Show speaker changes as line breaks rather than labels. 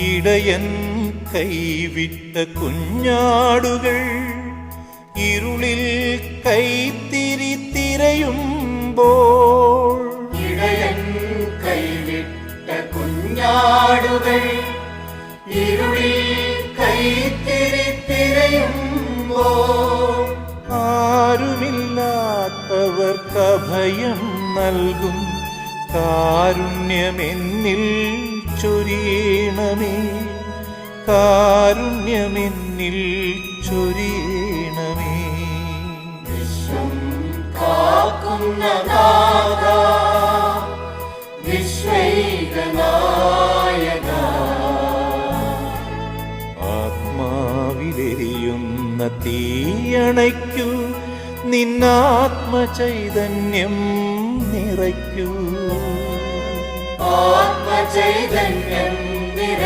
ഇടയൻ കൈവിട്ട കുഞ്ഞാടുകൾ ഇരുളിൽ കൈത്തിരി തിരയുമ്പോൾ,
ഇടയൻ കൈവിട്ട കുഞ്ഞാടുകൾ ഇരുളിൽ കൈത്തിരി തിരയുമ്പോൾ,
ആരുമില്ലാത്തവർക്ക് അഭയം നൽകും കാരുണ്യമെന്നിൽ ചൊരിയണമേ, കാരുണ്യമെന്നിൽ ചൊരിയണമേ.
വിശ്വം കാക്കുന്ന നാഥാ, വിശ്വൈകനായക,
ആത്മാവിലെരിയുന്ന തീയണയ്ക്കൂ, നിന്നാത്മചൈതന്യം നിറയ്ക്കൂ.
ആത്മചൈതന്യം